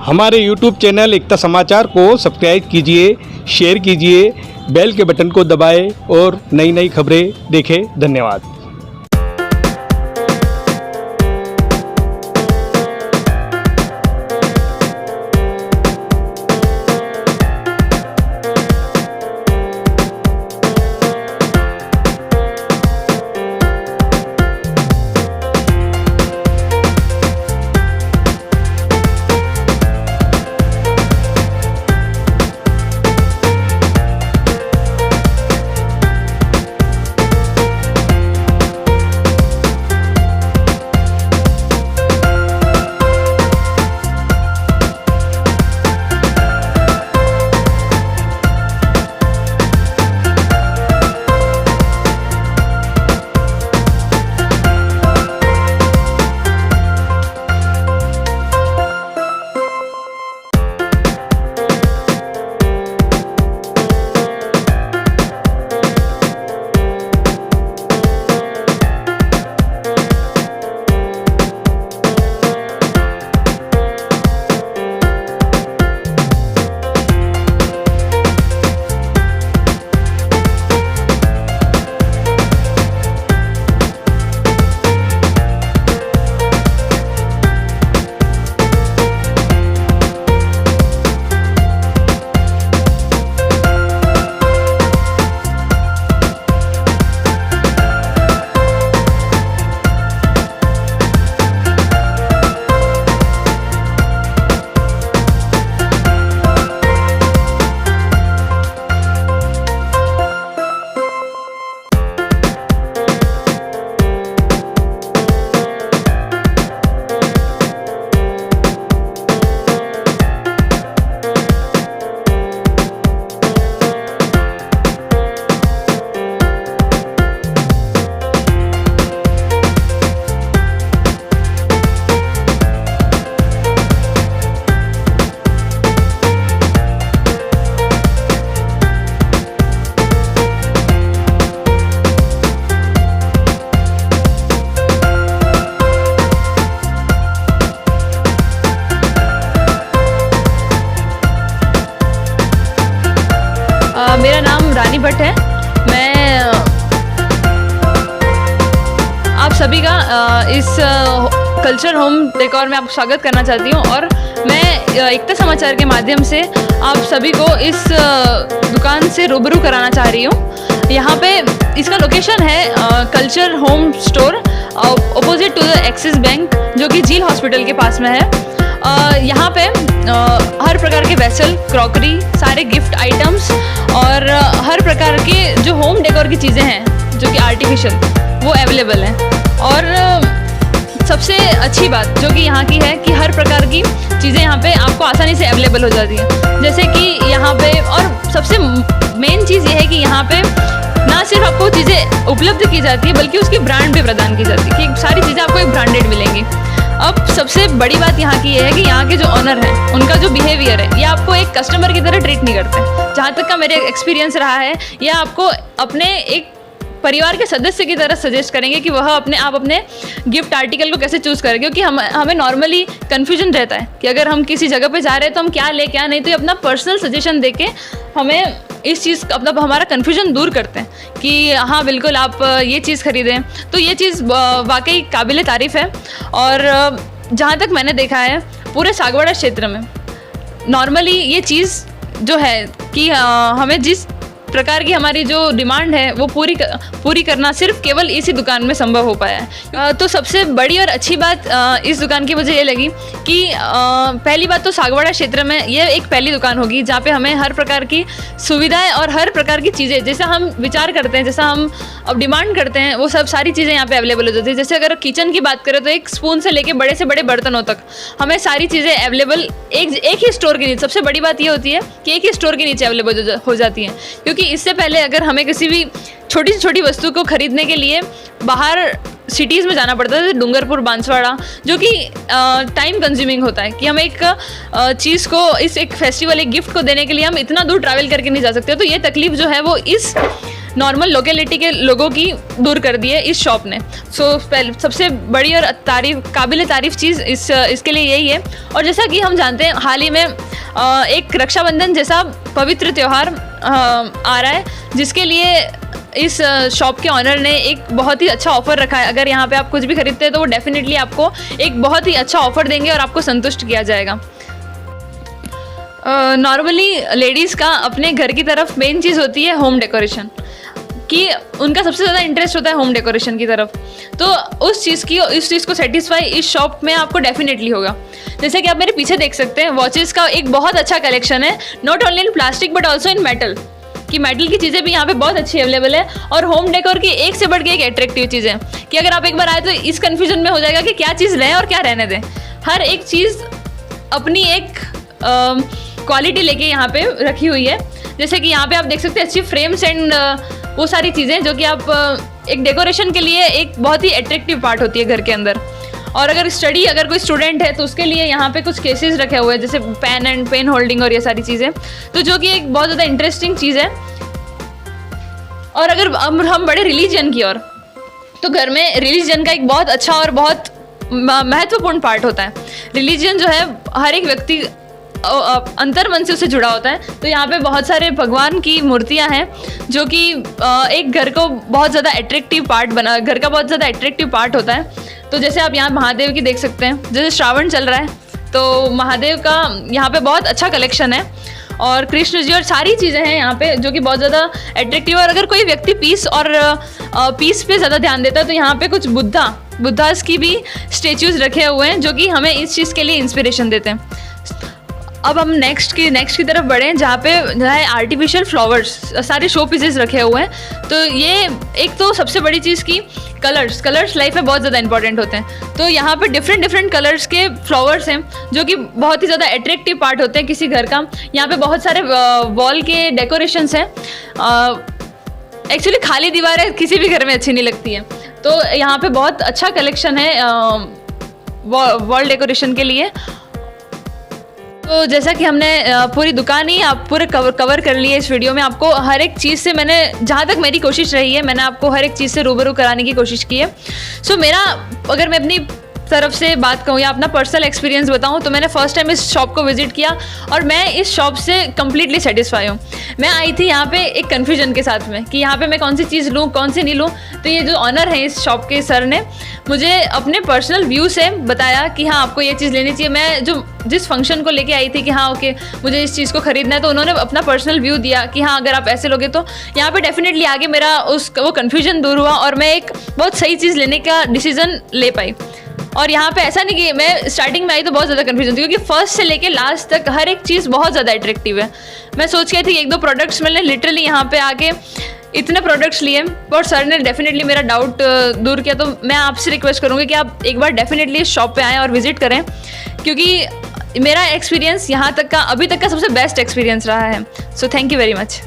हमारे YouTube channel एकता समाचार को सब्सक्राइब कीजिए, शेयर कीजिए, बेल के बटन को दबाएं और नई नई खबरें देखें। धन्यवाद। मेरा नाम रानी भट्ट है। मैं आप सभी का इस कल्चर होम डेकोर में आपका स्वागत करना चाहती हूँ और मैं एकता समाचार के माध्यम से आप सभी को इस दुकान से रूबरू कराना चाह रही हूँ। यहाँ पे इसका लोकेशन है Culture Home store opposite to the Axis Bank, जो कि झील हॉस्पिटल के पास में है। यहाँ पे हर प्रकार के वेसल, क्रॉकरी, सारे गिफ्ट आइटम्स और हर प्रकार के जो होम डेकोर की चीज़ें हैं जो कि आर्टिफिशियल, वो अवेलेबल हैं। और सबसे अच्छी बात जो कि यहाँ की है कि हर प्रकार की चीज़ें यहाँ पे आपको आसानी से अवेलेबल हो जाती हैं। जैसे कि यहाँ पे, और सबसे मेन चीज़ ये है कि यहाँ पे ना सिर्फ आपको चीज़ें उपलब्ध की जाती है बल्कि उसकी ब्रांड भी प्रदान की जाती है कि सारी चीज़ें आपको एक ब्रांडेड मिलेंगी। अब सबसे बड़ी बात यहाँ की ये है कि यहाँ के जो ऑनर हैं उनका जो बिहेवियर है, ये आपको एक कस्टमर की तरह ट्रीट नहीं करते। जहाँ तक का मेरे एक्सपीरियंस रहा है, ये आपको अपने एक परिवार के सदस्य की तरह सजेस्ट करेंगे कि वह अपने गिफ्ट आर्टिकल को कैसे चूज़ करें। क्योंकि हमें नॉर्मली कन्फ्यूजन रहता है कि अगर हम किसी जगह पे जा रहे हैं तो हम क्या ले क्या नहीं, तो ये अपना पर्सनल सजेशन देके हमें इस चीज़ मतलब हमारा कन्फ्यूजन दूर करते हैं कि हाँ बिल्कुल आप ये चीज़ खरीदें। तो ये चीज़ वाकई काबिल तारीफ़ है। और जहाँ तक मैंने देखा है पूरे सागवाड़ा क्षेत्र में नॉर्मली ये चीज़ जो है कि हमें जिस प्रकार की हमारी जो डिमांड है वो पूरी करना सिर्फ केवल इसी दुकान में संभव हो पाया है। तो सबसे बड़ी और अच्छी बात इस दुकान की मुझे ये लगी कि पहली बात तो सागवाड़ा क्षेत्र में ये एक पहली दुकान होगी जहाँ पे हमें हर प्रकार की सुविधाएं और हर प्रकार की चीज़ें जैसा हम विचार करते हैं, जैसा हम अब डिमांड करते हैं, वो सब सारी चीज़ें यहाँ पे अवेलेबल हो जाती है। जैसे अगर किचन की बात करें तो एक स्पून से लेके बड़े से बड़े बर्तनों तक हमें सारी चीज़ें अवेलेबल एक ही स्टोर के नीचे। सबसे बड़ी बात ये होती है कि एक ही स्टोर के नीचे अवेलेबल हो जाती हैं, क्योंकि इससे पहले अगर हमें किसी भी छोटी से छोटी वस्तु को खरीदने के लिए बाहर सिटीज़ में जाना पड़ता है, डूंगरपुर, बांसवाड़ा, जो कि टाइम कंज्यूमिंग होता है कि हम एक चीज़ को एक फेस्टिवल, एक गिफ्ट को देने के लिए हम इतना दूर ट्रैवल करके नहीं जा सकते। तो ये तकलीफ जो है वो इस नॉर्मल लोकेलिटी के लोगों की दूर कर दी है इस शॉप ने। सबसे बड़ी और काबिल तारीफ़ चीज़ इसके लिए यही है। और जैसा कि हम जानते हैं हाल ही में एक रक्षाबंधन जैसा पवित्र त्यौहार आ रहा है, जिसके लिए इस शॉप के ऑनर ने एक बहुत ही अच्छा ऑफ़र रखा है। अगर यहाँ पे आप कुछ भी खरीदते हैं तो वो डेफिनेटली आपको एक बहुत ही अच्छा ऑफ़र देंगे और आपको संतुष्ट किया जाएगा। नॉर्मली लेडीज़ का अपने घर की तरफ मेन चीज़ होती है होम डेकोरेशन, कि उनका सबसे ज़्यादा इंटरेस्ट होता है होम डेकोरेशन की तरफ। तो इस चीज़ को सेटिस्फाई इस शॉप में आपको डेफिनेटली होगा। जैसे कि आप मेरे पीछे देख सकते हैं, वॉचेस का एक बहुत अच्छा कलेक्शन है, not only in plastic but also in metal, कि मेटल की चीज़ें भी यहाँ पे बहुत अच्छी अवेलेबल है। और होम डेकोर की एक से बढ़ के एक अट्रैक्टिव चीज़ है कि अगर आप एक बार आए तो इस कन्फ्यूजन में हो जाएगा कि क्या चीज़ लें और क्या रहने दें। हर एक चीज़ अपनी एक क्वालिटी लेके यहाँ पे रखी हुई है। जैसे कि यहाँ पे आप देख सकते हैं अच्छी फ्रेम्स एंड वो सारी चीज़ें जो कि आप एक डेकोरेशन के लिए एक बहुत ही अट्रैक्टिव पार्ट होती है घर के अंदर। और अगर कोई स्टूडेंट है तो उसके लिए यहाँ पे कुछ केसेस रखे हुए हैं, जैसे पेन होल्डिंग और ये सारी चीज़ें, तो जो कि एक बहुत ज़्यादा इंटरेस्टिंग चीज़ है। और अगर हम बड़े रिलीजन की ओर, तो घर में रिलीजन का एक बहुत अच्छा और बहुत महत्वपूर्ण पार्ट होता है। रिलीजन जो है हर एक व्यक्ति अंतर मन से उससे जुड़ा होता है। तो यहाँ पे बहुत सारे भगवान की मूर्तियाँ हैं जो कि एक घर को बहुत ज़्यादा अट्रैक्टिव घर का बहुत ज़्यादा अट्रैक्टिव पार्ट होता है। तो जैसे आप यहाँ महादेव की देख सकते हैं, जैसे श्रावण चल रहा है तो महादेव का यहाँ पे बहुत अच्छा कलेक्शन है, और कृष्ण जी और सारी चीज़ें हैं यहाँ पे जो कि बहुत ज़्यादा अट्रैक्टिव। और अगर कोई व्यक्ति पीस पे ज़्यादा ध्यान देता है तो यहाँ पे कुछ बुद्धास की भी स्टेच्यूज़ रखे हुए हैं जो कि हमें इस चीज़ के लिए इंस्पिरेशन देते हैं। अब हम नेक्स्ट की तरफ बढ़ें, जहाँ है आर्टिफिशियल फ्लावर्स, सारे शो पीसेस रखे हुए हैं। तो ये एक तो सबसे बड़ी चीज़ की कलर्स लाइफ में बहुत ज़्यादा इंपॉर्टेंट होते हैं। तो यहाँ पे डिफरेंट कलर्स के फ्लावर्स हैं जो कि बहुत ही ज़्यादा अट्रैक्टिव पार्ट होते हैं किसी घर का। यहाँ पे बहुत सारे वॉल के डेकोरेशंस हैं। एक्चुअली खाली दीवारें किसी भी घर में अच्छी नहीं लगती हैं, तो यहाँ पे बहुत अच्छा कलेक्शन है वॉल डेकोरेशन के लिए। तो जैसा कि हमने पूरी दुकान ही आप पूरे कवर कर ली है इस वीडियो में। आपको हर एक चीज़ से मैंने, जहाँ तक मेरी कोशिश रही है, मैंने आपको हर एक चीज़ से रूबरू कराने की कोशिश की है। सो अगर मैं अपनी तरफ से बात कहूँ या अपना पर्सनल एक्सपीरियंस बताऊँ तो मैंने फर्स्ट टाइम इस शॉप को विजिट किया और मैं इस शॉप से कम्प्लीटली सेटिस्फाई हूँ। मैं आई थी यहाँ पे एक कन्फ्यूजन के साथ में कि यहाँ पे मैं कौन सी चीज़ लूँ कौन सी नहीं लूँ। तो ये जो ऑनर है इस शॉप के सर ने मुझे अपने पर्सनल व्यू से बताया कि हाँ आपको ये चीज़ लेनी चाहिए। मैं जिस फंक्शन को लेके आई थी कि हाँ ओके मुझे इस चीज़ को खरीदना है, तो उन्होंने अपना पर्सनल व्यू दिया कि हाँ अगर आप ऐसे लोगे तो यहाँ पे डेफिनेटली आगे मेरा वो कन्फ्यूजन दूर हुआ और मैं एक बहुत सही चीज़ लेने का डिसीजन ले पाई। और यहाँ पे ऐसा नहीं कि मैं स्टार्टिंग में आई तो बहुत ज़्यादा कन्फ्यूजन थी, क्योंकि फर्स्ट से लेके लास्ट तक हर एक चीज़ बहुत ज़्यादा अट्रैक्टिव है। मैं सोच के थी एक दो प्रोडक्ट्स मैंने लिटरली यहाँ पे आके इतने प्रोडक्ट्स लिए और सर ने डेफिनेटली मेरा डाउट दूर किया। तो मैं आपसे रिक्वेस्ट करूँगी कि आप एक बार डेफिनेटली इस शॉप पे आएँ और विजिट करें, क्योंकि मेरा एक्सपीरियंस यहाँ तक का अभी तक का सबसे बेस्ट एक्सपीरियंस रहा है। So thank you very much.